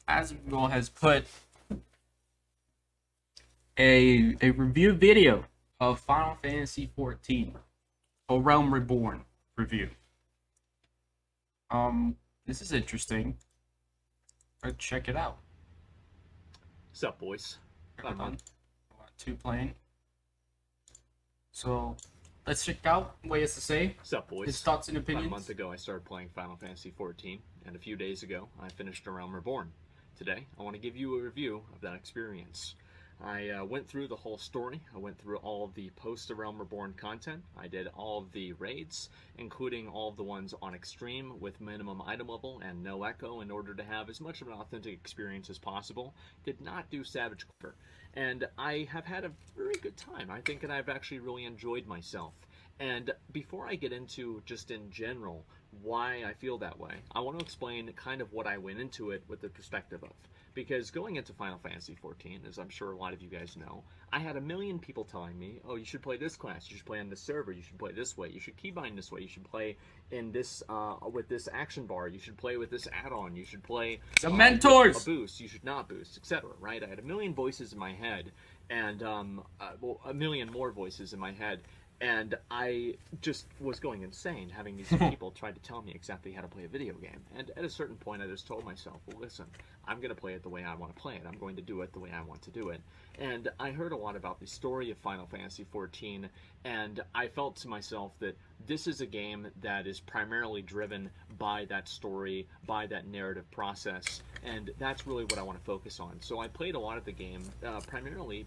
Asmongold has put a review video of Final Fantasy XIV, a Realm Reborn review. This is interesting. Let's check it out. What's up, boys? Hold on. 2 playing. So, let's check out what he has to say. What's up, boys? His thoughts and opinions. About a month ago, I started playing Final Fantasy XIV, and a few days ago, I finished A Realm Reborn. Today, I want to give you a review of that experience. I went through the whole story. I went through all of the post-A Realm Reborn content. I did all of the raids, including all of the ones on Extreme with minimum item level and no echo in order to have as much of an authentic experience as possible. Did not do Savage Quarter. And I have had a very good time. I think that I've actually really enjoyed myself. And before I get into, just in general, why I feel that way, I want to explain kind of what I went into it with the perspective of. Because going into Final Fantasy XIV, as I'm sure a lot of you guys know, I had a million people telling me, oh, you should play this class, you should play on this server, you should play this way, you should keybind this way, you should play in this, with this action bar, you should play with this add-on, you should play the mentors! A boost, you should not boost, etc., right? I had a million voices in my head, and, well, a million more voices in my head, and I just was going insane having these people try to tell me exactly how to play a video game. And at a certain point, I just told myself, well, listen, I'm going to play it the way I want to play it. I'm going to do it the way I want to do it. And I heard a lot about the story of Final Fantasy XIV, and I felt to myself that this is a game that is primarily driven by that story, by that narrative process, and that's really what I want to focus on. So I played a lot of the game primarily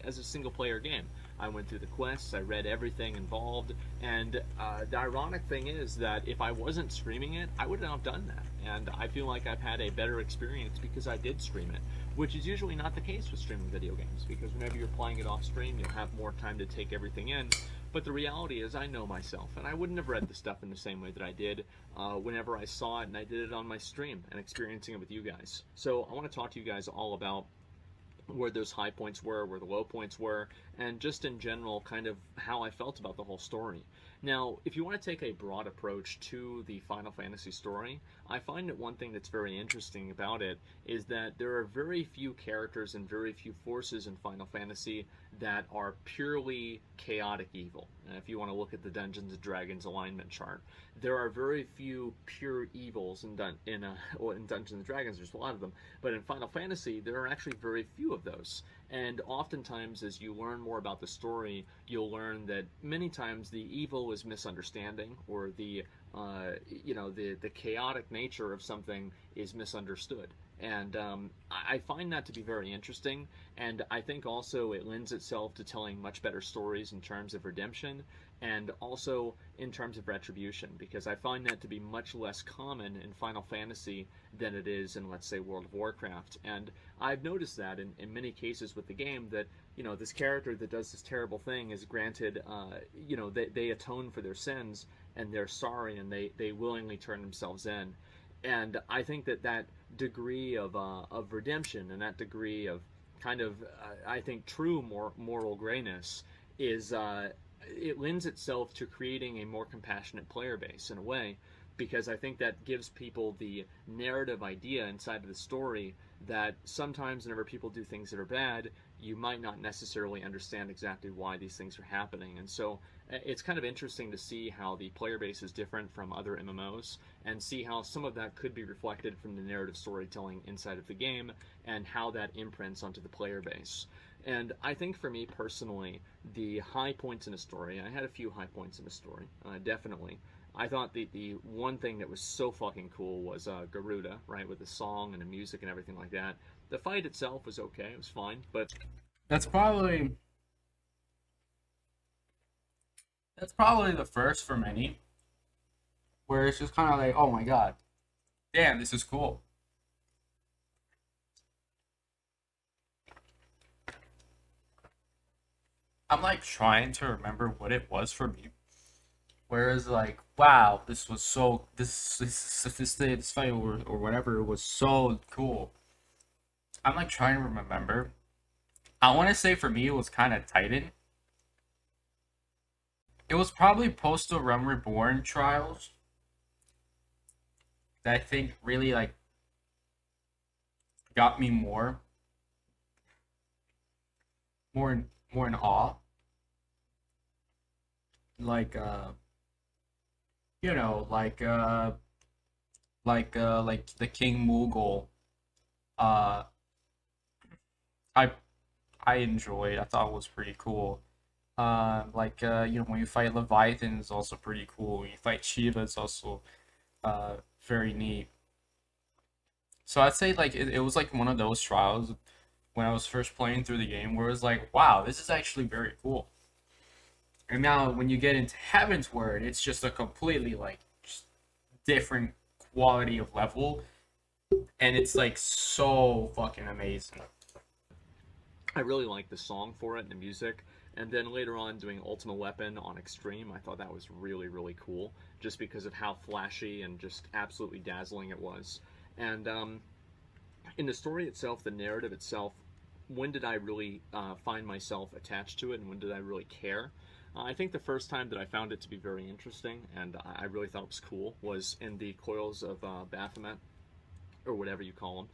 as a single-player game. I went through the quests, I read everything involved, and the ironic thing is that if I wasn't streaming it, I would not have done that. And I feel like I've had a better experience because I did stream it, which is usually not the case with streaming video games, because whenever you're playing it off stream, you'll have more time to take everything in. But the reality is I know myself, and I wouldn't have read the stuff in the same way that I did whenever I saw it and I did it on my stream and experiencing it with you guys. So I want to talk to you guys all about where those high points were, where the low points were, and just in general kind of how I felt about the whole story. Now, if you want to take a broad approach to the Final Fantasy story, I find that one thing that's very interesting about it is that there are very few characters and very few forces in Final Fantasy that are purely chaotic evil. And if you want to look at the Dungeons and Dragons alignment chart, there are very few pure evils in Dungeons and Dragons. There's a lot of them, but in Final Fantasy, there are actually very few of those. And oftentimes, as you learn more about the story, you'll learn that many times the evil is misunderstanding, or the chaotic nature of something is misunderstood. And I find that to be very interesting, and I think also it lends itself to telling much better stories in terms of redemption and also in terms of retribution, because I find that to be much less common in Final Fantasy than it is in, let's say, World of Warcraft. And I've noticed that in many cases with the game that, this character that does this terrible thing is granted, they atone for their sins and they're sorry and they willingly turn themselves in. And I think that degree of redemption and that degree of kind of, I think, true moral grayness is, it lends itself to creating a more compassionate player base in a way, because I think that gives people the narrative idea inside of the story that sometimes whenever people do things that are bad, you might not necessarily understand exactly why these things are happening. And so it's kind of interesting to see how the player base is different from other MMOs, and see how some of that could be reflected from the narrative storytelling inside of the game, and how that imprints onto the player base. And I think for me personally, the high points in a story, I had a few high points in a story, definitely. I thought the one thing that was so fucking cool was Garuda, right, with the song and the music and everything like that. The fight itself was okay, it was fine, but That's probably the first for many, where it's just kind of like, oh my god, damn, this is cool. I'm like trying to remember what it was for me. Whereas like, wow, this was so this fight or whatever was so cool. I'm like trying to remember. I want to say for me it was kind of Titan. It was probably post the Realm Reborn trials that I think really like got me more in awe. Like you know, like the King Moogle. Uh, I I enjoyed. I thought it was pretty cool. You know, when you fight Leviathan is also pretty cool. When you fight Shiva is also very neat. So I'd say like it was like one of those trials when I was first playing through the game where it was like, wow, this is actually very cool. And now when you get into Heaven's Word, it's just a completely like just different quality of level, and it's like so fucking amazing. I really liked the song for it and the music. And then later on, doing Ultimate Weapon on Extreme, I thought that was really, really cool, just because of how flashy and just absolutely dazzling it was. And in the story itself, the narrative itself, when did I really find myself attached to it, and when did I really care? I think the first time that I found it to be very interesting, and I really thought it was cool, was in the Coils of Baphomet, or whatever you call him.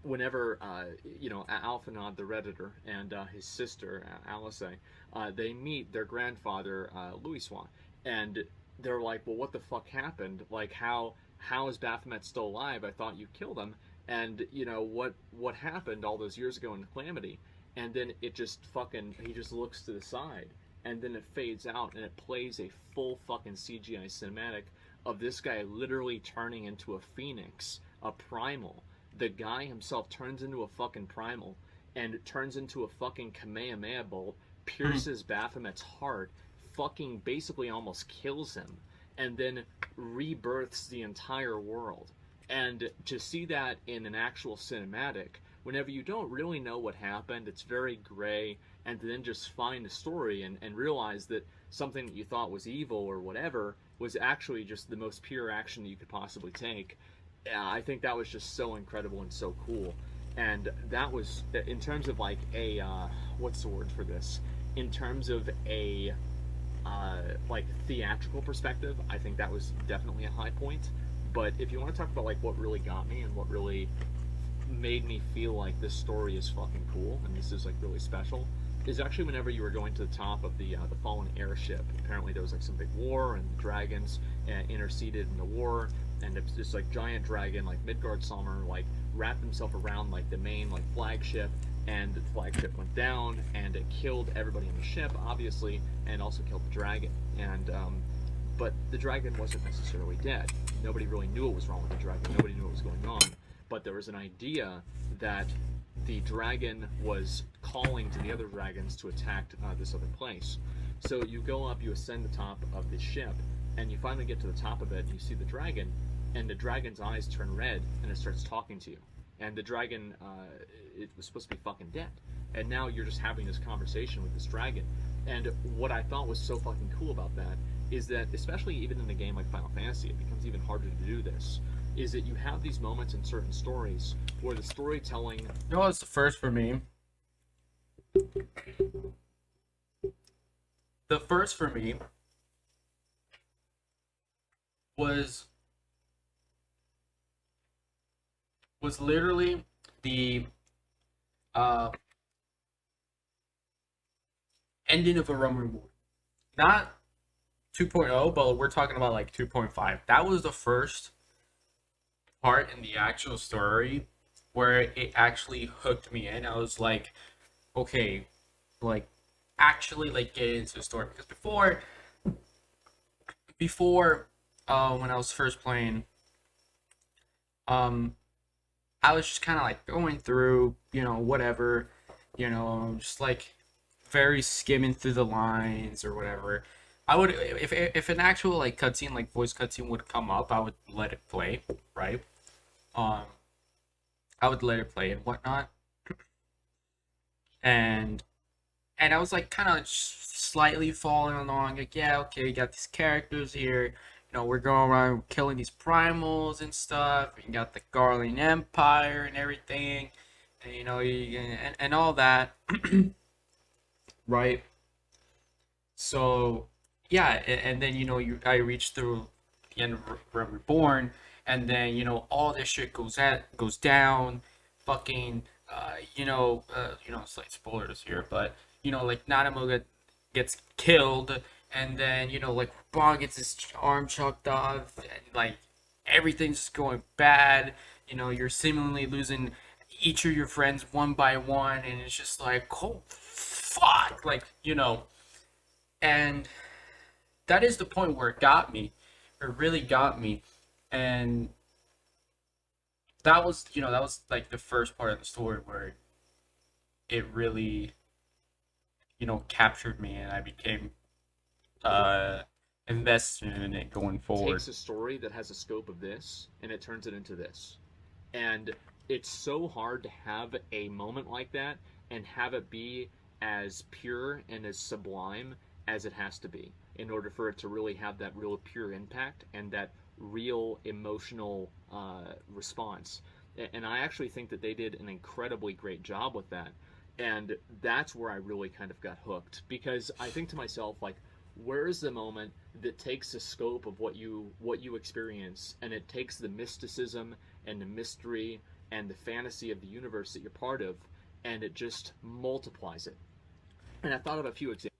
Whenever Alphanod the Redditor and his sister Alice, they meet their grandfather Louisoix, and they're like, "Well, what the fuck happened? Like, how is Baphomet still alive? I thought you killed him, and what happened all those years ago in Calamity?" And then it just fucking he just looks to the side, and then it fades out, and it plays a full fucking CGI cinematic of this guy literally turning into a phoenix, a primal. The guy himself turns into a fucking primal and turns into a fucking Kamehameha bolt, pierces Baphomet's heart, fucking basically almost kills him, and then rebirths the entire world. And to see that in an actual cinematic, whenever you don't really know what happened, it's very gray, and then just find the story and realize that something that you thought was evil or whatever was actually just the most pure action that you could possibly take. Yeah, I think that was just so incredible and so cool. And that was, in terms of like a, what's the word for this? In terms of a, like theatrical perspective, I think that was definitely a high point. But if you want to talk about like what really got me and what really made me feel like this story is fucking cool and this is like really special, is actually whenever you were going to the top of the fallen airship. Apparently there was like some big war and the dragons interceded in the war, and it's this like giant dragon like Midgard Sommer like wrapped himself around like the main like flagship, and the flagship went down and it killed everybody on the ship obviously, and also killed the dragon. And but the dragon wasn't necessarily dead. Nobody really knew what was wrong with the dragon. Nobody knew what was going on. But there was an idea that the dragon was calling to the other dragons to attack this other place. So you go up, you ascend the top of the ship, and you finally get to the top of it, and you see the dragon, and the dragon's eyes turn red, and it starts talking to you. And the dragon, it was supposed to be fucking dead. And now you're just having this conversation with this dragon. And what I thought was so fucking cool about that is that, especially even in a game like Final Fantasy, it becomes even harder to do this, is that you have these moments in certain stories where the storytelling. You know what's the first for me? The first for me was literally the uh ending of a Realm Reborn. Not 2.0, but we're talking about like 2.5. That was the first part in the actual story where it actually hooked me in. I was like, okay, like actually like get into the story, because before when I was first playing, um I was just kind of like going through, whatever, just like very skimming through the lines or whatever. I would, if an actual like cutscene, like voice cutscene would come up, I would let it play, right? Um, I would let it play and whatnot, and I was like kind of slightly following along, like, yeah, okay, we got these characters here. We're going around killing these primals and stuff. You got the Garlean Empire and everything, and and all that, right? So yeah, and then I reach through the end of Reborn, and then all this shit goes down. fucking slight spoilers here, but like gets killed, and then like Reborn gets his arm chucked off, and like everything's just going bad. You're seemingly losing each of your friends one by one, and it's just like, oh fuck, like and that is the point where it got me. It really got me, and that was like the first part of the story where it really captured me, and I became uh invested in it going forward. Takes a story that has a scope of this and it turns it into this. And it's so hard to have a moment like that and have it be as pure and as sublime as it has to be in order for it to really have that real pure impact and that real emotional response. And I actually think that they did an incredibly great job with that. And that's where I really kind of got hooked because I think to myself, like, where is the moment that takes the scope of what you experience and it takes the mysticism and the mystery and the fantasy of the universe that you're part of and it just multiplies it. And I thought of a few examples.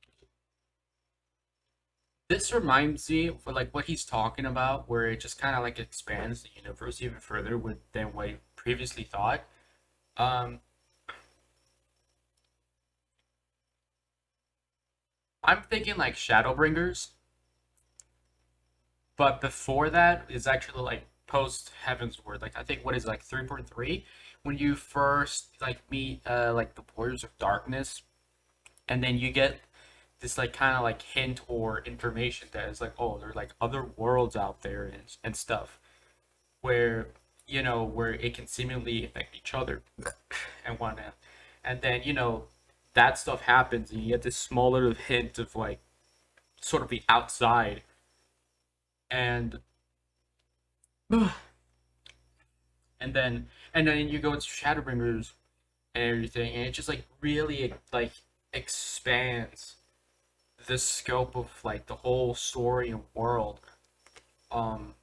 This reminds me of like what he's talking about, where it just kind of like expands the universe even further than what he previously thought. Um, I'm thinking like Shadowbringers, but before that is actually like post Heaven's Word. Like I think what is it, like 3.3, when you first like meet like the Warriors of Darkness, and then you get this like kind of like hint or information that is like, oh, there's like other worlds out there and stuff where where it can seemingly affect each other and whatnot. And then that stuff happens, and you get this small little hint of like sort of the outside, and and then you go into Shadowbringers and everything, and it just like really like expands the scope of like the whole story and world. Um,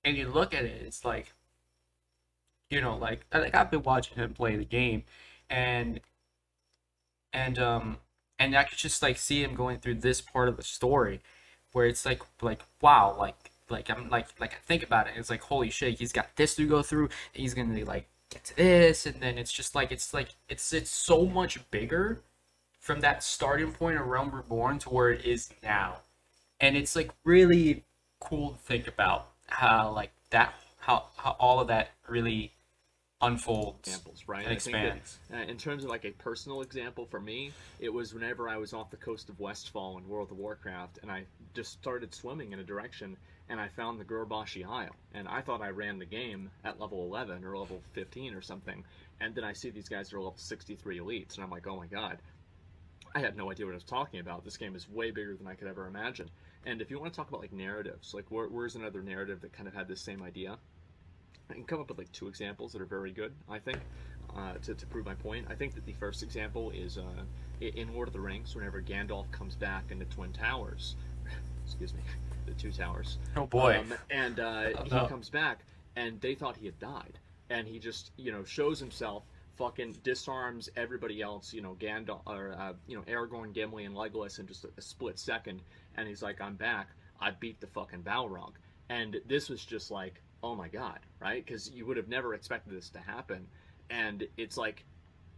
and you look at it, it's like like I've been watching him play the game, and and um and I could just like see him going through this part of the story where it's like wow, like I'm like I think about it, and it's like holy shit, he's got this to go through, and he's gonna like get to this, and then it's so much bigger from that starting point of Realm Reborn to where it is now. And it's like really cool to think about how like that how all of that really unfolds Examples, right? and I think that expands. in terms of like a personal example for me, it was whenever I was off the coast of Westfall in World of Warcraft, and I just started swimming in a direction, and I found the Gurbashi Isle, and I thought I ran the game at level 11 or level 15 or something, and then I see these guys are level 63 elites, and I'm like, oh my god, I had no idea what I was talking about. This game is way bigger than I could ever imagine. And if you want to talk about like narratives, like where's another narrative that kind of had this same idea? I can come up with like two examples that are very good, I think, to prove my point. I think that the first example is in Lord of the Rings, whenever Gandalf comes back in the Twin Towers, excuse me, the Two Towers. Oh boy. And Oh, he no. comes back, and they thought he had died. And he just, shows himself, fucking disarms everybody else, Gandalf, or, Aragorn, Gimli, and Legolas in just a split second. And he's like, I'm back. I beat the fucking Balrog. And this was just like, oh my god, right? Because you would have never expected this to happen. And it's like,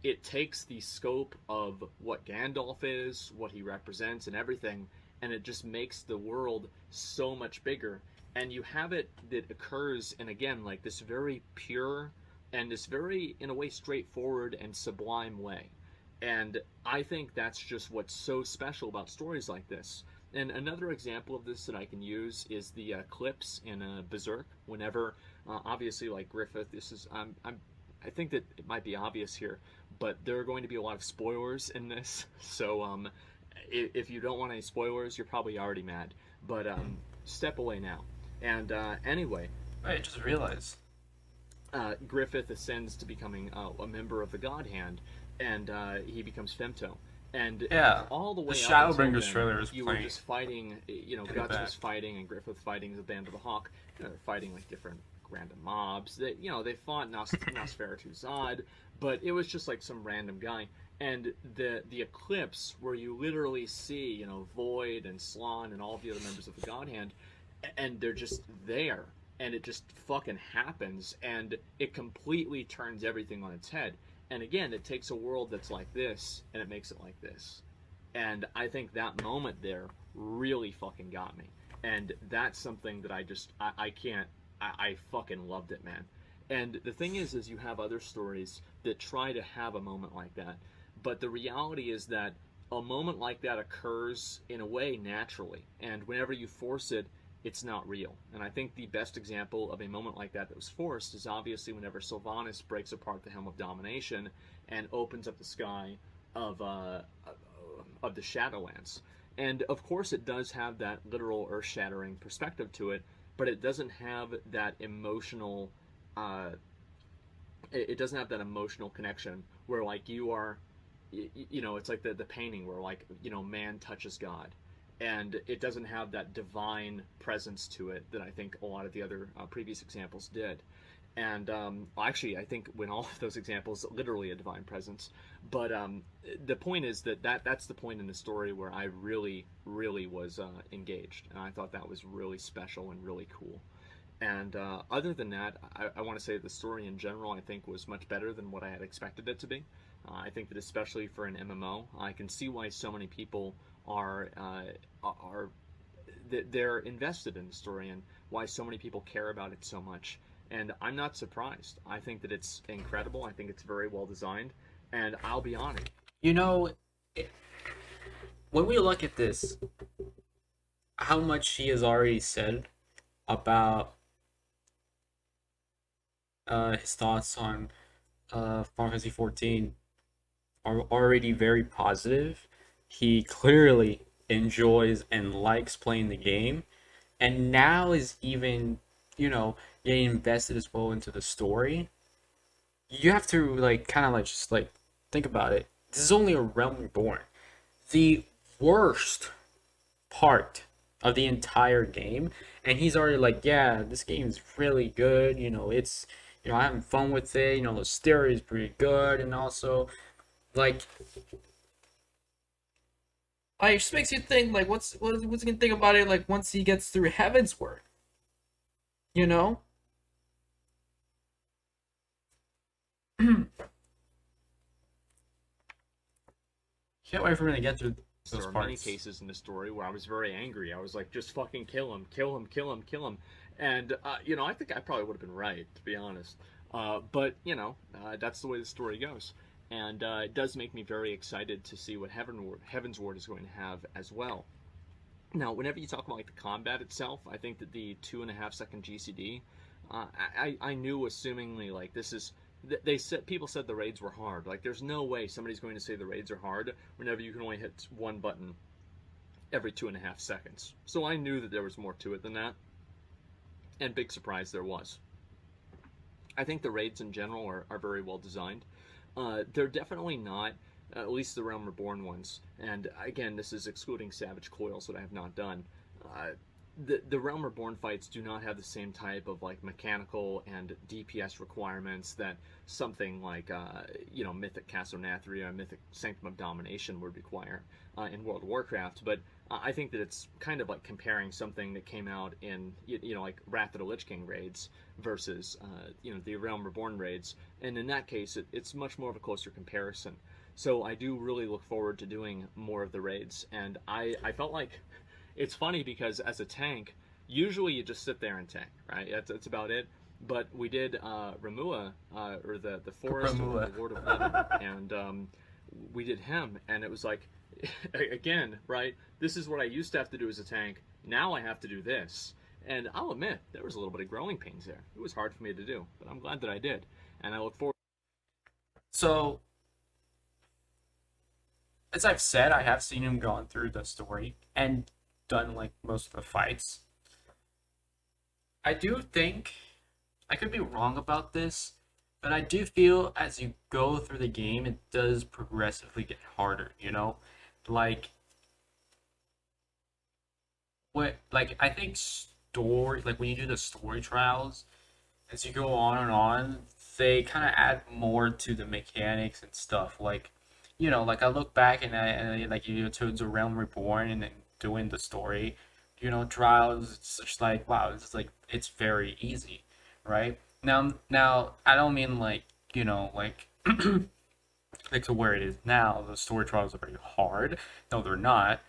it takes the scope of what Gandalf is, what he represents, and everything, and it just makes the world so much bigger. And you have it that occurs in, again, like this very pure and this very, in a way, straightforward and sublime way. And I think that's just what's so special about stories like this. And another example of this that I can use is the clips in Berserk. Whenever, obviously, like Griffith, this is I think that it might be obvious here, but there are going to be a lot of spoilers in this. So if you don't want any spoilers, you're probably already mad. But step away now. And anyway, I just realized. Griffith ascends to becoming a member of the God Hand, and he becomes Femto. And Yeah, all the the way up until Shadowbringers then, trailer is you were playing just fighting. in the Guts back. was fighting, and Griffith fighting the Band of the Hawk. They're fighting like different random mobs. They fought Nosferatu Zod, but it was just like some random guy. And the eclipse where you literally see Void and Slon and all the other members of the God Hand, and they're just there, and it just fucking happens, and it completely turns everything on its head. And again, it takes a world that's like this and it makes it like this. And I think that moment there really fucking got me. And that's something that I can't I fucking loved it, man. And the thing is you have other stories that try to have a moment like that, but the reality is that a moment like that occurs in a way naturally, and whenever you force it, it's not real. And I think the best example of a moment like that was forced is obviously whenever Sylvanas breaks apart the Helm of Domination and opens up the sky of the Shadowlands. And of course, it does have that literal earth-shattering perspective to it, but it doesn't have that emotional. It doesn't have that emotional connection where like you are, it's like the painting where like man touches God, and it doesn't have that divine presence to it that I think a lot of the other previous examples did. And actually, I think when all of those examples literally a divine presence. But the point is that's the point in the story where I really, really was engaged, and I thought that was really special and really cool. And other than that, I want to say the story in general I think was much better than what I had expected it to be. I think that especially for an MMO, I can see why so many people are they're invested in the story and why so many people care about it so much. And I'm not surprised. I think that it's incredible. I think it's very well designed, and I'll be honest. You know, it, when we look at this, how much she has already said about his thoughts on Final Fantasy 14 are already very positive. He clearly enjoys and likes playing the game, and now is even, getting invested as well into the story. You have to like kind of like just like think about it. This is only a Realm Reborn. The worst part of the entire game, and he's already like, yeah, this game is really good. It's I'm having fun with it. The story is pretty good, and also like, it just makes you think like, what's he gonna think about it like once he gets through Heaven's Word, you know? Can't wait for him to get through There those are many parts. cases in the story where I was very angry. I was like, just fucking kill him, kill him, kill him, kill him. And, I think I probably would have been right, to be honest. But, that's the way the story goes. And it does make me very excited to see what Heaven's Ward is going to have as well. Now, whenever you talk about like the combat itself, I think that the 2.5 second GCD, I knew assumingly like this is they said people said the raids were hard. Like, there's no way somebody's going to say the raids are hard whenever you can only hit one button every 2.5 seconds. So I knew that there was more to it than that, and big surprise there was. I think the raids in general are very well designed. They're definitely not, at least the Realm Reborn ones. And again, this is excluding Savage Coils that I have not done. Uh, the Realm Reborn fights do not have the same type of like mechanical and DPS requirements that something like Mythic Castle Nathria, Mythic Sanctum of Domination would require in World of Warcraft. But I think that it's kind of like comparing something that came out in like Wrath of the Lich King raids versus the Realm Reborn raids, and in that case it's much more of a closer comparison. So I do really look forward to doing more of the raids, and I felt like it's funny because as a tank, usually you just sit there and tank, right? That's about it. But we did Ramua, or the Forest of the Lord of Leaven, and we did him, and it was like, again, right? This is what I used to have to do as a tank. Now I have to do this. And I'll admit, there was a little bit of growing pains there. It was hard for me to do, but I'm glad that I did. And I look forward. So, as I've said, I have seen him gone through the story and done like most of the fights. I do think I could be wrong about this, but I do feel as you go through the game, it does progressively get harder. Like what? Like I think story, like when you do the story trials, as you go on and on, they kind of add more to the mechanics and stuff. Like, like I look back and like towards the Realm Reborn and then doing the story, trials. It's just like wow, it's just like it's very easy, right? Now I don't mean like like like to where it is now. The story trials are very hard. No, they're not.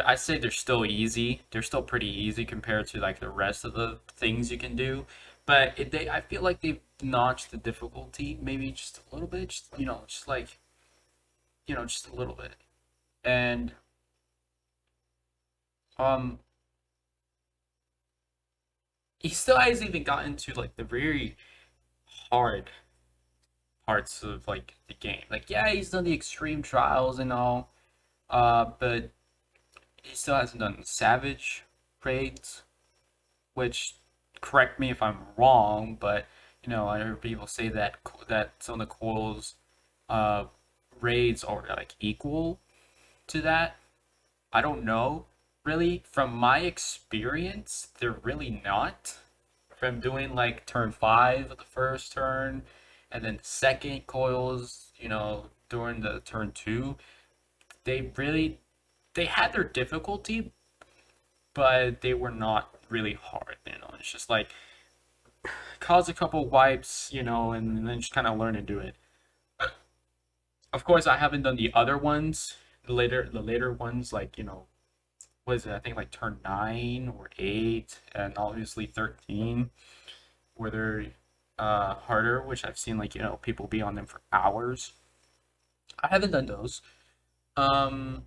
I say they're still easy. They're still pretty easy compared to like the rest of the things you can do. But I feel like they've notched the difficulty maybe just a little bit. Just, just like just a little bit. And um, he still hasn't even gotten to like the very hard parts of like the game. Like yeah, he's done the extreme trials and all. But he still hasn't done savage raids, which correct me if I'm wrong, but I heard people say that some of the coils uh raids are like equal to that. I don't know really. From my experience, they're really not. From doing like turn 5 of the first turn, and then the second coils, during the turn 2, they had their difficulty, but they were not really hard. It's just like cause a couple wipes, and then just kind of learn to do it. Of course, I haven't done the other ones, the later ones, like what is it? I think like turn 9 or 8, and obviously 13, where they're harder, which I've seen like people be on them for hours. I haven't done those. Um,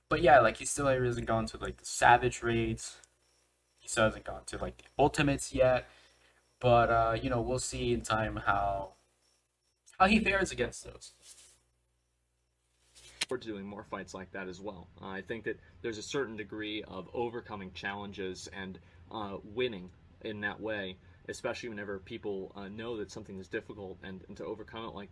but yeah, like he still hasn't gone to like the savage raids. He still hasn't gone to like the ultimates yet. But we'll see in time how he fares against those. Forward to doing more fights like that as well. I think that there's a certain degree of overcoming challenges and winning in that way, especially whenever people know that something is difficult, and to overcome it like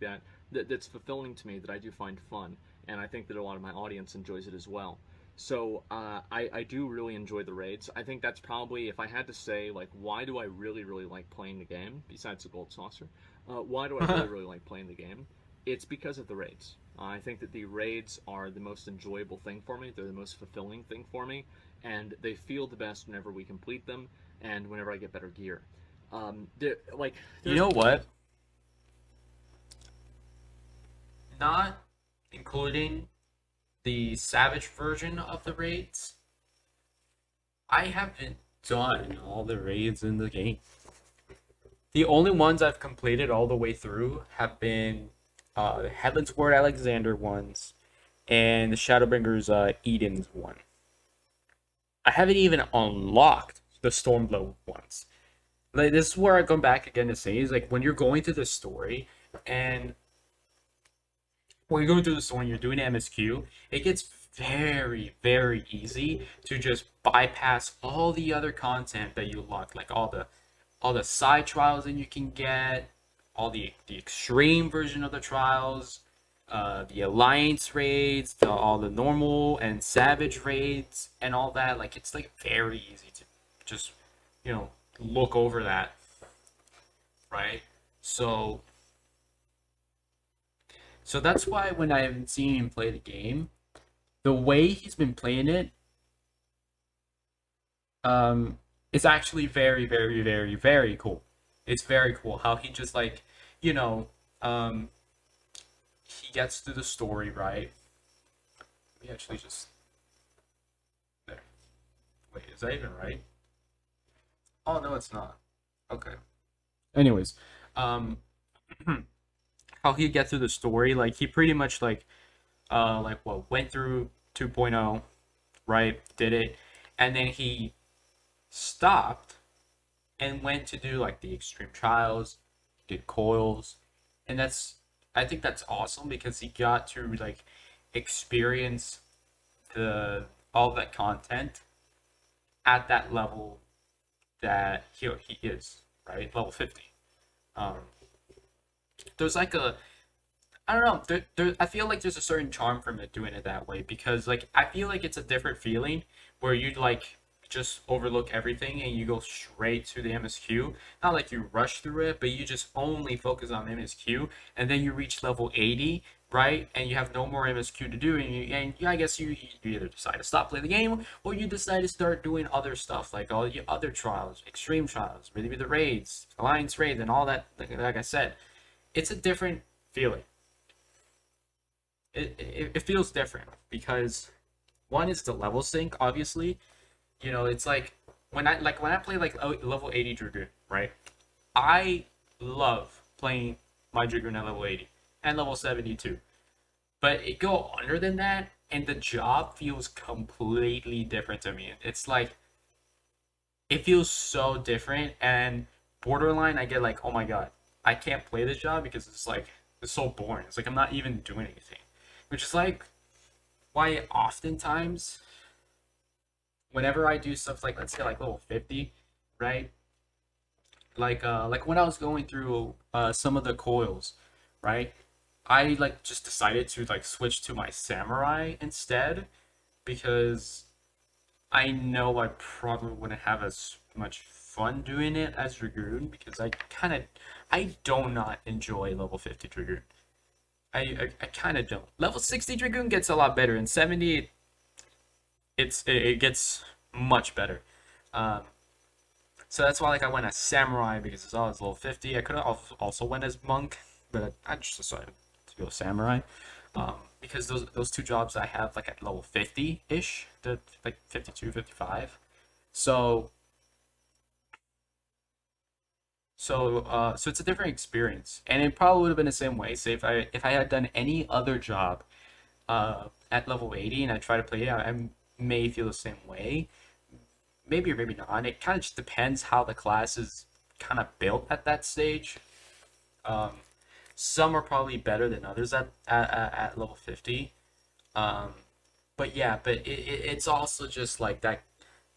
that's fulfilling to me, that I do find fun. And I think that a lot of my audience enjoys it as well. So I do really enjoy the raids. I think that's probably, if I had to say, like, why do I really, really like playing the game, besides the gold saucer, why do I really, really like playing the game? It's because of the raids. I think that the raids are the most enjoyable thing for me. They're the most fulfilling thing for me, and they feel the best whenever we complete them and whenever I get better gear. Like, You there's know what? Not including the savage version of the raids, I haven't done all the raids in the game. The only ones I've completed all the way through have been the Heaven's Word Alexander ones and the Shadowbringers Eden's one. I haven't even unlocked the Stormblow ones. Like this is where I come back again to say is like when you're going through the story and when you're going through the story and you're doing MSQ, it gets very, very easy to just bypass all the other content that you lock, like all the side trials that you can get, all the extreme version of the trials, the alliance raids, all the normal and savage raids, and all that. Like it's like very easy to just look over that, right? So so that's why when I haven't seen him play the game, the way he's been playing it, um, is actually very, very, very, very cool. It's very cool how he just like, you know, um, he gets through the story right. Let me actually just there. Wait, is that even right? Oh no, it's not. Okay. Anyways, um, how he gets through the story, like he pretty much like what went through 2.0, right? Did it, and then he stopped and went to do like the extreme trials, did coils, and I think that's awesome because he got to like experience the all that content at that level that he is, right, level 50. Um, there's like a I don't know. I feel like there's a certain charm from it doing it that way because like I feel like it's a different feeling where you'd like just overlook everything and you go straight to the MSQ. Not like you rush through it, but you just only focus on MSQ, and then you reach level 80, right? And you have no more MSQ to do, and I guess you either decide to stop playing the game, or you decide to start doing other stuff, like all your other trials, extreme trials, maybe the raids, alliance raids, and all that. Like I said, it's a different feeling. It feels different because one is the level sync, obviously. It's like when I play like level 80 Dragoon, right? I love playing my Dragoon at level 80 and level 72. But it go under than that, and the job feels completely different to me. It's like it feels so different, and borderline I get like, oh my god, I can't play this job because it's so boring. It's like I'm not even doing anything. Which is like why oftentimes whenever I do stuff like, let's say, like level 50, right? Like when I was going through some of the coils, right? I like just decided to like switch to my samurai instead because I know I probably wouldn't have as much fun doing it as Dragoon because I do not enjoy level 50 Dragoon. I kind of don't. Level 60 Dragoon gets a lot better, and 70 it gets much better. Um, so that's why like I went as samurai because it's always level 50. I could have also went as monk, but I just decided to go samurai. Because those two jobs I have like at level 50 ish, the like 52, 55. So so it's a different experience, and it probably would have been the same way. Say if I had done any other job at level 80 and I try to play it, I may feel the same way. Maybe or maybe not. It kind of just depends how the class is kind of built at that stage. Um, some are probably better than others at level 50. Um, but yeah, but it's also just like that.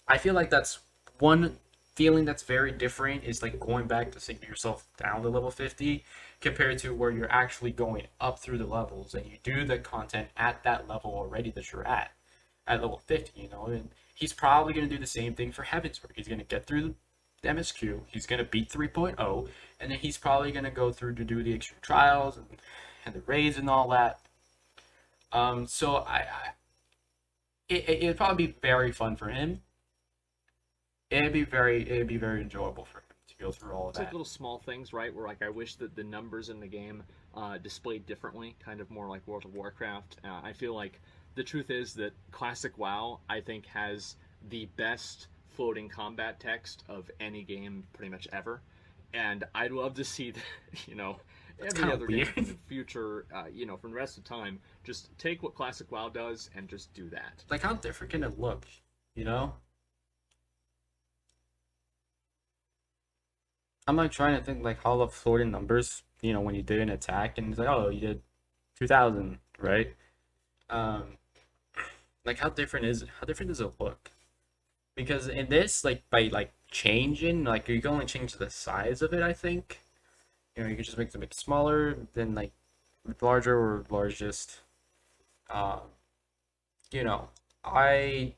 I feel like that's one feeling that's very different is like going back to sinking yourself down to level 50 compared to where you're actually going up through the levels and you do the content at that level already that you're at level 50, and he's probably going to do the same thing for Heavensward. He's going to get through the MSQ, he's going to beat 3.0, and then he's probably going to go through to do the extreme trials and the raids and all that. So it'd probably be very fun for him. It'd be very enjoyable for him to go through all of It's like that. little small things, right? Where like I wish that the numbers in the game displayed differently, kind of more like World of Warcraft. I feel like the truth is that Classic WoW, I think, has the best floating combat text of any game pretty much ever, and I'd love to see that, That's every kind of other game weird. from the future, from the rest of the time, just take what Classic WoW does and just do that. Like how different can it look? You know, I'm like trying to think like how the floating numbers. When you did an attack and it's like, oh, you did 2,000, right? Um, like how different does it look? Because in this, like by like changing, like you can only change the size of it. I think you can just make them smaller, then like larger or largest. Um, you know, I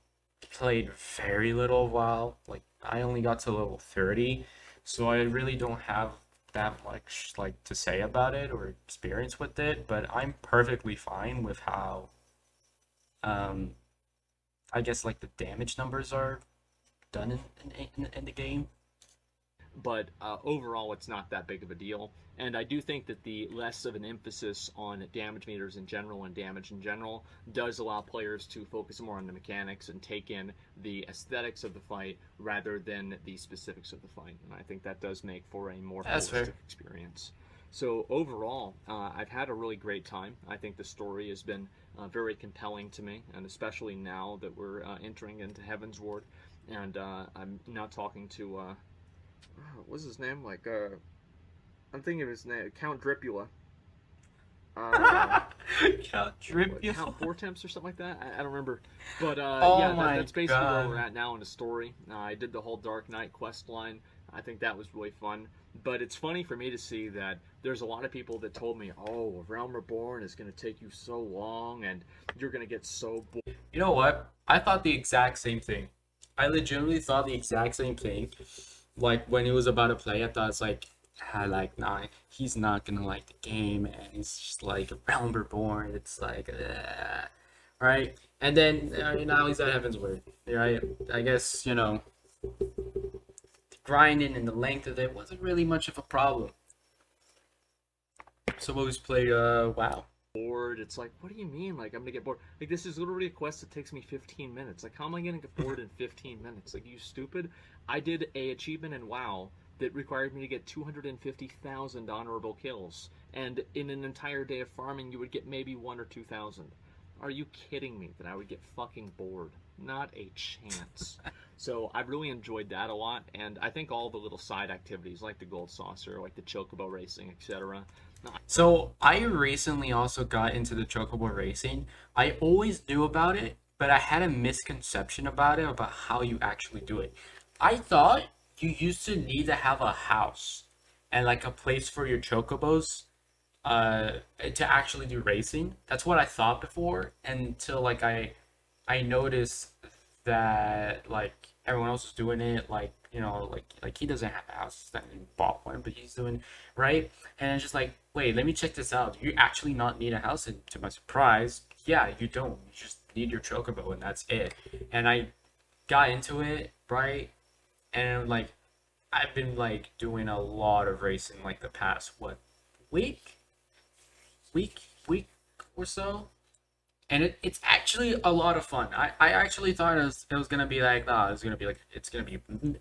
played very little WoW. Like I only got to level 30, so I really don't have that much like to say about it or experience with it, but I'm perfectly fine with how um I guess like the damage numbers are done in the game. But overall, it's not that big of a deal. And I do think that the less of an emphasis on damage meters in general and damage in general does allow players to focus more on the mechanics and take in the aesthetics of the fight rather than the specifics of the fight. And I think that does make for a more That's holistic fair. experience. So overall, I've had a really great time. I think the story has been very compelling to me, and especially now that we're entering into Heaven's Ward, and I'm now talking to what's his name? I'm thinking of his name, Count Dripula. Uh, Count Count Dripula. Four Temps or something like that. I don't remember, but Oh yeah, my that's basically where we're god. at now in the story. I did the whole Dark Knight quest line. I think that was really fun. But it's funny for me to see that there's a lot of people that told me, "Oh, Realm Reborn is going to take you so long, and you're going to get so bored." You know what? I thought the exact same thing. I legitimately thought the exact same thing. Like when he was about to play, I thought it's like, nah, he's not gonna like the game, and he's just like Realm Reborn. It's like, right? And then now he's at Heaven's Word, right? I guess the grinding and the length of it wasn't really much of a problem. So always played WoW. Bored. It's like, what do you mean? Like, I'm gonna get bored? Like, this is literally a quest that takes me 15 minutes. Like, how am I gonna get bored in 15 minutes? Like, you stupid? I did a achievement in WoW that required me to get 250,000 honorable kills, and in an entire day of farming, you would get maybe 1 or 2,000. Are you kidding me that I would get fucking bored? Not a chance. So I really enjoyed that a lot, and I think all the little side activities like the gold saucer, like the chocobo racing, etc. So I recently also got into the chocobo racing. I always knew about it, but I had a misconception about it, about how you actually do it. I thought you used to need to have a house and like a place for your chocobos uh to actually do racing. That's what I thought before, until like I noticed that like everyone else is doing it, like like he doesn't have a house, that he bought one, but he's doing right. And it's just like, wait, let me check this out. You actually not need a house, and to my surprise, yeah, you don't. You just need your chocobo, and that's it. And I got into it, right? And like I've been like doing a lot of racing like the past what week week week or so, and it's actually a lot of fun. I actually thought it was gonna be like, nah, it's gonna be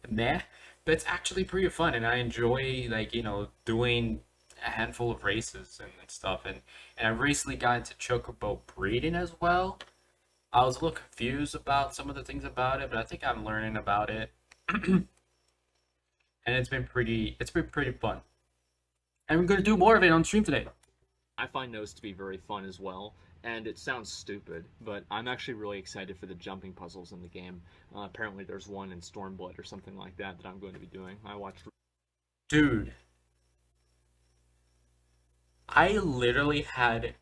meh, but it's actually pretty fun, and I enjoy like doing a handful of races and stuff, and I recently got into chocobo breeding as well. I was a little confused about some of the things about it, but I think I'm learning about it, and it's been pretty fun, and we're gonna do more of it on stream today. I find those to be very fun as well. And it sounds stupid, but I'm actually really excited for the jumping puzzles in the game. Apparently, there's one in Stormblood or something like that that I'm going to be doing. I watched. Dude, I literally had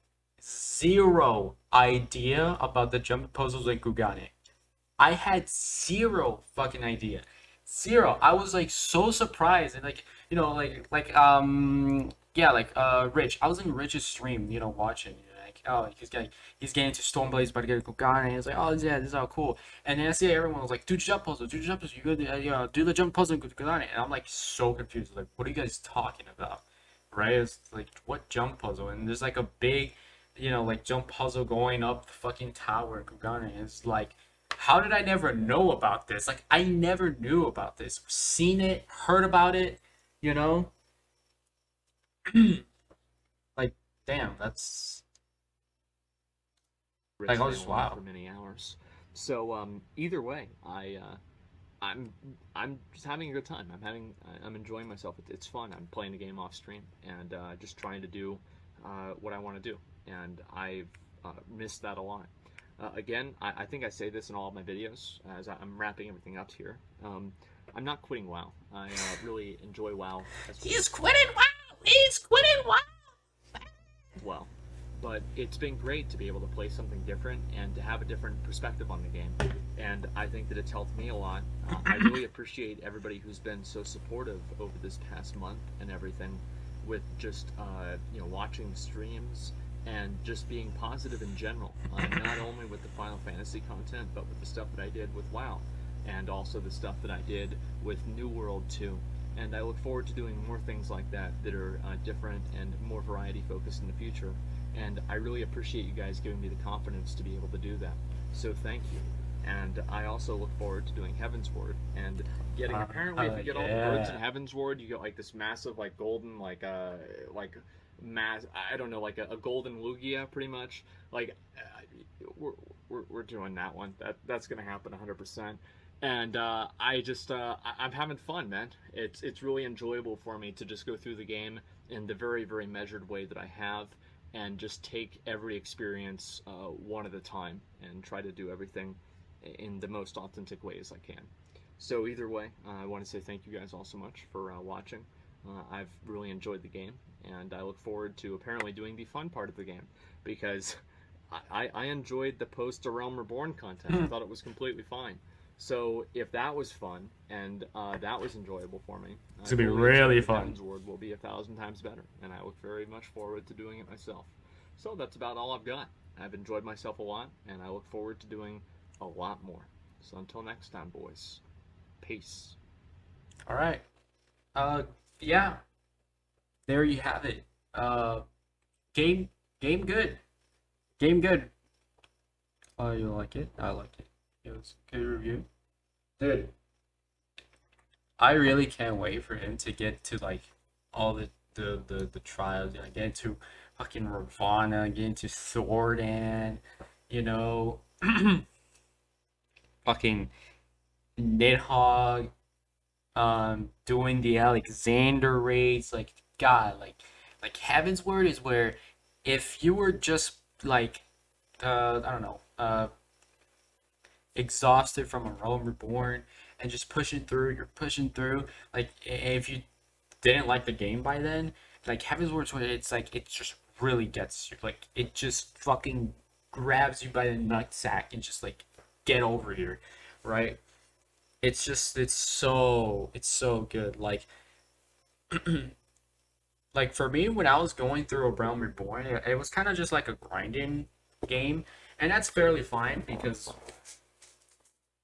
zero idea about the jump puzzles in Kugane. I had zero fucking idea. Zero. I was like so surprised, and like yeah, like Rich. I was in Rich's stream, watching. Like, oh, he's getting to Stormblaze, he's about to get a Kugane. He was like, oh yeah, this is all cool. And then I see everyone was like, do the jump puzzle, do the jump puzzle. You go, do the jump puzzle in Kugane. And I'm like so confused. Like, what are you guys talking about? Right? It's like, what jump puzzle? And there's like a big, like jump puzzle going up the fucking tower in Kugane. It's like, how did I never know about this? Like, I never knew about this. Seen it, heard about it, you know? Like, damn, that's like, Rich oh, Day just One for wow. many hours. So either way, I'm just having a good time. I'm enjoying myself. It's fun. I'm playing the game off stream and just trying to do what I want to do. And I've missed that a lot. Again, I think I say this in all of my videos as I'm wrapping everything up here. I'm not quitting WoW. I really enjoy WoW He's quitting WoW! He's quitting WoW! well. But it's been great to be able to play something different and to have a different perspective on the game. And I think that it's helped me a lot. I really appreciate everybody who's been so supportive over this past month and everything, with just watching streams and just being positive in general. Not only with the Final Fantasy content, but with the stuff that I did with WoW, and also the stuff that I did with New World 2. And I look forward to doing more things like that that are different and more variety focused in the future. And I really appreciate you guys giving me the confidence to be able to do that. So thank you. And I also look forward to doing Heaven's Ward and getting. Apparently, if you get all the birds in Yeah. Heaven's Ward, you get like this massive, like golden, like mass. I don't know, like a golden Lugia, pretty much. Like we're doing that one. That's gonna happen 100%. And I'm having fun, man. It's really enjoyable for me to just go through the game in the very very measured way that I have, and just take every experience one at a time and try to do everything in the most authentic ways I can. So either way, I want to say thank you guys all so much for watching. I've really enjoyed the game, and I look forward to apparently doing the fun part of the game, because I enjoyed the post Realm Reborn content. I thought it was completely fine. So if that was fun and that was enjoyable for me, It's I gonna be fully really expect that fun. Heaven's Ward will be 1,000 times better, and I look very much forward to doing it myself. So that's about all I've got. I've enjoyed myself a lot, and I look forward to doing a lot more. So until next time, boys, peace. All right. Uh, yeah. There you have it. Uh, game, game good. Game good. You like it? I like it. It was a good review. Dude, I really can't wait for him to get to like all the trials. You know, get into fucking Ravana, get into Thordan, you know, fucking Nidhogg, doing the Alexander raids. Like God, like Heaven's Word is where if you were just like I don't know, exhausted from a Realm Reborn and just pushing through, you're pushing through. Like if you didn't like the game by then, like Heaven's Word, it's like it just really gets you. Like it just fucking grabs you by the nutsack and just like get over here, right? It's just it's so good. Like for me when I was going through a Realm Reborn, it was kind of just like a grinding game, and that's fairly fine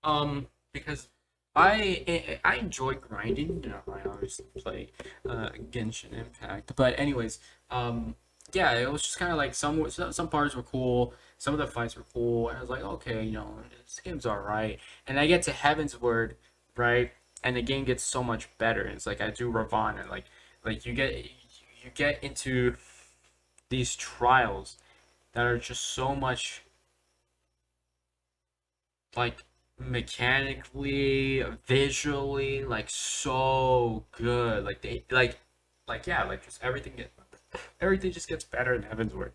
um because I enjoy grinding. You know, I obviously play Genshin Impact, but anyways, yeah, it was just kind of like some parts were cool, some of the fights were cool, and I was like, okay, you know, this game's all right. And I get to Heaven's Word, right, and the game gets so much better. It's like I do Ravana, and like you get into these trials that are just so much like mechanically, visually, like so good. Like they like yeah, like just everything just gets better in Heaven's Word,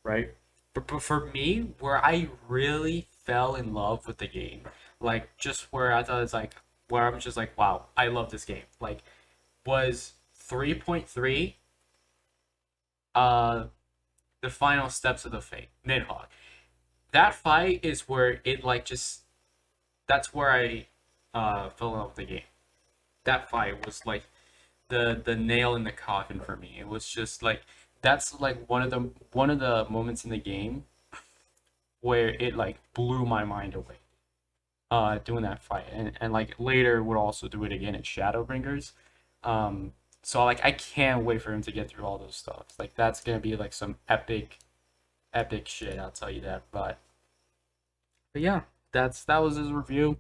right? But for me, where I really fell in love with the game, like just where I thought it's like where I'm just like, wow, I love this game. Like was 3.3 uh the final steps of the fate, Nidhogg. That fight is where it like just that's where I fell in love with the game. That fight was like the nail in the coffin for me. It was just like that's like one of the moments in the game where it like blew my mind away. Doing that fight, and like later would also do it again in Shadowbringers. So like I can't wait for him to get through all those stuff. Like that's gonna be like some epic shit. I'll tell you that. But yeah, that was his review.